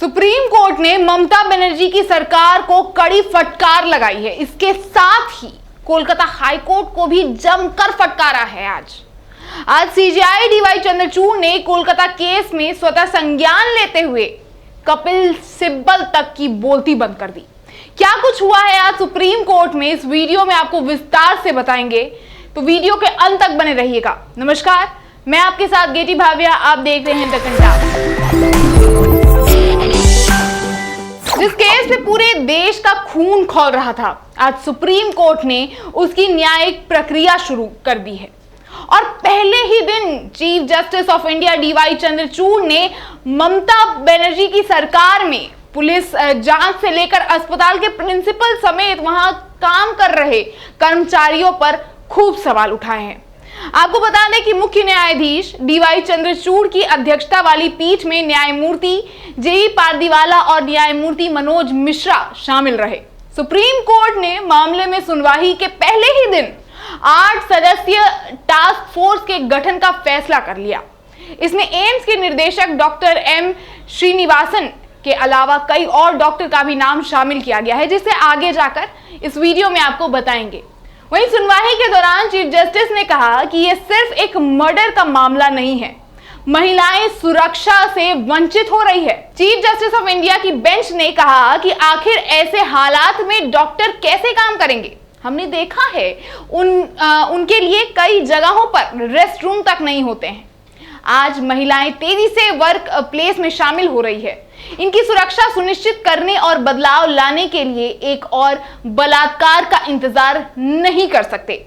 Supreme court ने ममता बनर्जी की सरकार को कड़ी फटकार लगाई है। इसके साथ ही कोलकाता हाई कोर्ट को भी जमकर फटकारा है। आज सीजेआई डीवाई चंद्रचूड़ ने कोलकाता केस में स्वतः संज्ञान लेते हुए कपिल सिब्बल तक की बोलती बंद कर दी। क्या कुछ हुआ है आज सुप्रीम कोर्ट में, इस वीडियो में आपको विस्तार से बताएंगे, तो वीडियो के अंत तक बने रहिएगा। नमस्कार, मैं आपके साथ गेटी भाविया, आप देख रहे हैं द कंटाप। जिस केस में पूरे देश का खून खौल रहा था, आज सुप्रीम कोर्ट ने उसकी न्यायिक प्रक्रिया शुरू कर दी है और पहले ही दिन chief justice of India D Y Chandrachud ने ममता बनर्जी की सरकार में पुलिस जांच से लेकर अस्पताल के प्रिंसिपल समेत वहां काम कर रहे कर्मचारियों पर खूब सवाल उठाए हैं। आपको बता दें कि मुख्य न्यायाधीश डीवाई चंद्रचूड़ की अध्यक्षता वाली पीठ में न्यायमूर्ति जेई पारदीवाला और न्यायमूर्ति मनोज मिश्रा शामिल रहे। सुप्रीम कोर्ट ने मामले में सुनवाई के पहले ही दिन 8 सदस्यीय टास्क फोर्स के गठन का फैसला कर लिया। इसमें एम्स के निदेशक डॉक्टर एम श्रीनिवासन के अलावा कई और डॉक्टर का भी नाम शामिल किया गया है, जिसे आगे जाकर इस वीडियो में आपको बताएंगे। वहीं सुनवाई के दौरान चीफ जस्टिस ने कहा कि यह सिर्फ एक मर्डर का मामला नहीं है, महिलाएं सुरक्षा से वंचित हो रही है। चीफ जस्टिस ऑफ इंडिया की बेंच ने कहा कि आखिर ऐसे हालात में डॉक्टर कैसे काम करेंगे। हमने देखा है उनके लिए कई जगहों पर रेस्ट रूम तक नहीं होते हैं। आज महिलाएं तेजी से वर्क प्लेस में शामिल हो रही है। इनकी सुरक्षा सुनिश्चित करने और बदलाव लाने के लिए एक और बलात्कार का इंतजार नहीं कर सकते।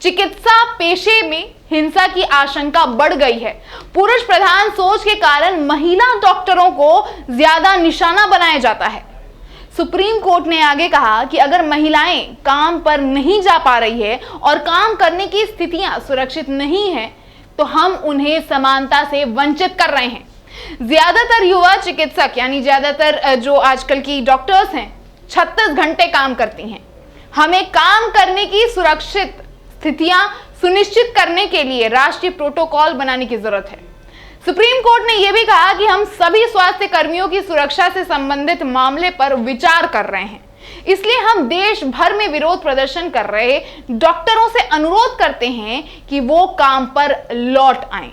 चिकित्सा पेशे में हिंसा की आशंका बढ़ गई है। पुरुष प्रधान सोच के कारण महिला डॉक्टरों को ज्यादा निशाना बनाया जाता है। सुप्रीम कोर्ट ने आगे कहा कि अगर महिलाएं काम पर नहीं जा पा रही है और काम करने की स्थितियां सुरक्षित नहीं है, तो हम उन्हें समानता से वंचित कर रहे हैं। ज्यादातर युवा चिकित्सक यानी ज्यादातर जो आजकल की डॉक्टर्स हैं 36 घंटे काम करती हैं। हमें काम करने की सुरक्षित स्थितियां सुनिश्चित करने के लिए राष्ट्रीय प्रोटोकॉल बनाने की जरूरत है। सुप्रीम कोर्ट ने यह भी कहा कि हम सभी स्वास्थ्य कर्मियों की सुरक्षा से संबंधित मामले पर विचार कर रहे हैं, इसलिए हम देश भर में विरोध प्रदर्शन कर रहे डॉक्टरों से अनुरोध करते हैं कि वो काम पर लौट आएं,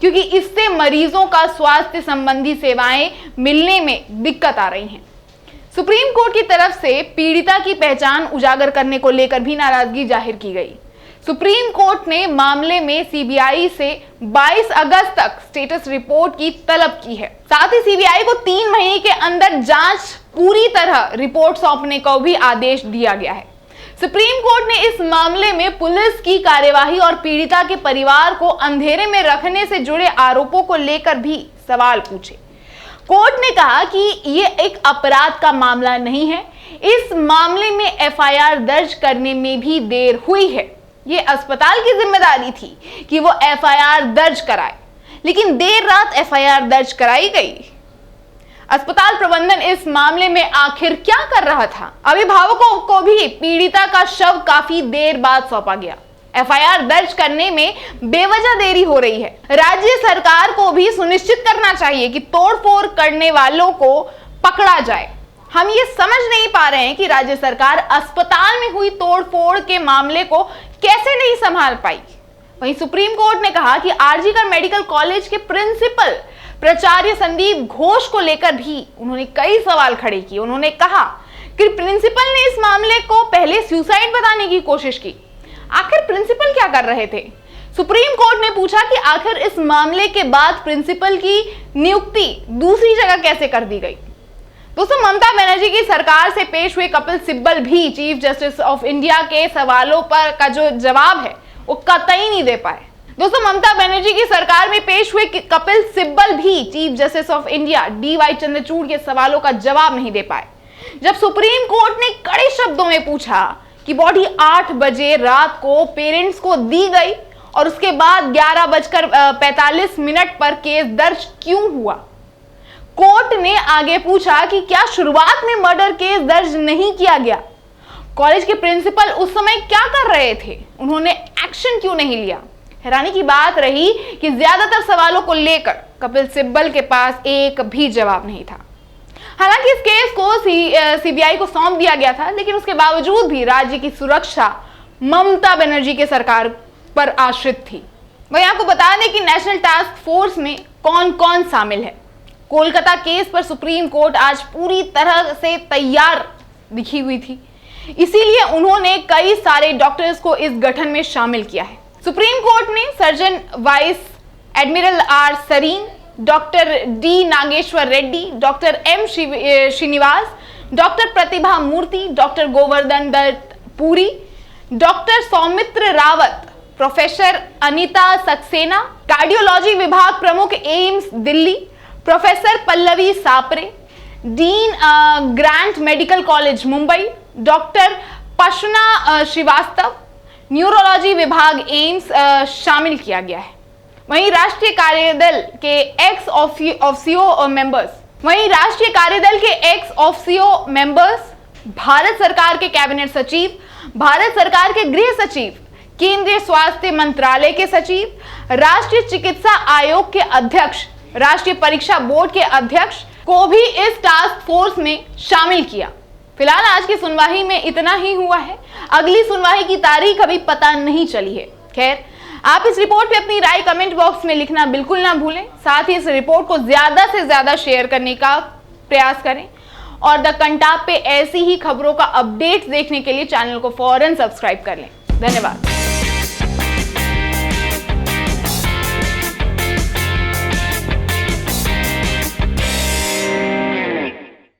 क्योंकि इससे मरीजों का स्वास्थ्य संबंधी सेवाएं मिलने में दिक्कत आ रही हैं। सुप्रीम कोर्ट की तरफ से पीड़िता की पहचान उजागर करने को लेकर भी नाराजगी जाहिर की गई। सुप्रीम कोर्ट ने मामले में सीबीआई से 22 अगस्त तक स्टेटस रिपोर्ट की तलब की है। साथ ही सीबीआई को 3 महीने के अंदर जांच पूरी तरह रिपोर्ट सौंपने का भी आदेश दिया गया है। सुप्रीम कोर्ट ने इस मामले में पुलिस की कार्यवाही और पीड़िता के परिवार को अंधेरे में रखने से जुड़े आरोपों को लेकर भी सवाल पूछे। कोर्ट ने कहा कि ये एक अपराध का मामला नहीं है। इस मामले में एफआईआर दर्ज करने में भी देर हुई है। ये अस्पताल की जिम्मेदारी थी कि वो एफआईआर दर्ज कराए, लेकिन देर रात एफआईआर दर्ज कराई गई। अस्पताल प्रबंधन इस मामले में आखिर क्या कर रहा था? अभिभावकों को भी पीड़िता का शव काफी देर बाद सौंपा गया। एफआईआर दर्ज करने में बेवजह देरी हो रही है। राज्य सरकार को भी सुनिश्चित करना चाहिए कि तोड़फोड़ करने वालों को पकड़ा जाए। हम ये समझ नहीं पा रहे हैं कि राज्य सरकार अस्पताल में हुई तोड़फोड़ के मामले को कैसे नहीं संभाल पाई। वहीं सुप्रीम कोर्ट ने कहा कि आरजीकर मेडिकल कॉलेज के प्रिंसिपल प्राचार्य संदीप घोष को लेकर भी उन्होंने कई सवाल खड़े किए। उन्होंने कहा कि प्रिंसिपल ने इस मामले को पहले सुसाइड बताने की कोशिश की। आखिर प्रिंसिपल क्या कर रहे थे? सुप्रीम कोर्ट ने पूछा कि आखिर इस मामले के बाद प्रिंसिपल की नियुक्ति दूसरी जगह कैसे कर दी गई। दोस्तों, ममता बनर्जी की सरकार से पेश हुए कपिल सिब्बल भी चीफ जस्टिस ऑफ इंडिया के सवालों पर का जो जवाब है वो कतई नहीं दे पाए। दोस्तों, ममता बनर्जी की सरकार में पेश हुए कपिल सिब्बल भी chief justice of India D Y Chandrachud के सवालों का जवाब नहीं दे पाए। जब सुप्रीम कोर्ट ने कड़े शब्दों में पूछा कि बॉडी 8 बजे रात को पेरेंट्स को दी गई और उसके बाद 11:45 पर केस दर्ज क्यों हुआ, कोर्ट ने आगे पूछा कि क्या शुरुआत में मर्डर केस दर्ज नहीं किया गया? कॉलेज के प्रिंसिपल उस समय क्या कर रहे थे? उन्होंने एक्शन क्यों नहीं लिया? हैरानी की बात रही कि ज्यादातर सवालों को लेकर कपिल सिब्बल के पास एक भी जवाब नहीं था। हालांकि इस केस को सीबीआई को सौंप दिया गया था, लेकिन उसके बावजूद भी राज्य की सुरक्षा ममता बनर्जी के सरकार पर आश्रित थी। वहीं आपको बता दें कि नेशनल टास्क फोर्स में कौन कौन शामिल है। कोलकाता केस पर सुप्रीम कोर्ट आज पूरी तरह से तैयार दिखी हुई थी, इसीलिए उन्होंने कई सारे डॉक्टर्स को इस गठन में शामिल किया है। सुप्रीम कोर्ट ने surgeon vice admiral R Sarin, doctor D Nageshwar Reddy, doctor M Srinivas, doctor Pratibha Murthy, doctor Govardhan Dutt Puri, doctor Soumitra Rawat, professor Anita Saxena, cardiology विभाग प्रमुख AIIMS Delhi, professor Pallavi Sapre, dean Grant Medical College Mumbai, doctor Pashna Srivastava, neurology विभाग एम्स शामिल किया गया है। वहीं राष्ट्रीय कार्यदल के एक्स ऑफिसियो मेंबर्स भारत सरकार के कैबिनेट सचिव, भारत सरकार के गृह सचिव, केंद्रीय स्वास्थ्य मंत्रालय के सचिव, राष्ट्रीय चिकित्सा आयोग के अध्यक्ष, राष्ट्रीय परीक्षा बोर्ड के अध्यक्ष को भी इस टास्क फोर्स में शामिल किया। फिलहाल आज की सुनवाई में इतना ही हुआ है, अगली सुनवाई की तारीख अभी पता नहीं चली है। खैर, आप इस रिपोर्ट पे अपनी राय कमेंट बॉक्स में लिखना बिल्कुल ना भूलें। साथ ही इस रिपोर्ट को ज्यादा से ज्यादा शेयर करने का प्रयास करें और द कंटाप पे ऐसी ही खबरों का अपडेट देखने के लिए चैनल को फौरन सब्सक्राइब कर लें। धन्यवाद।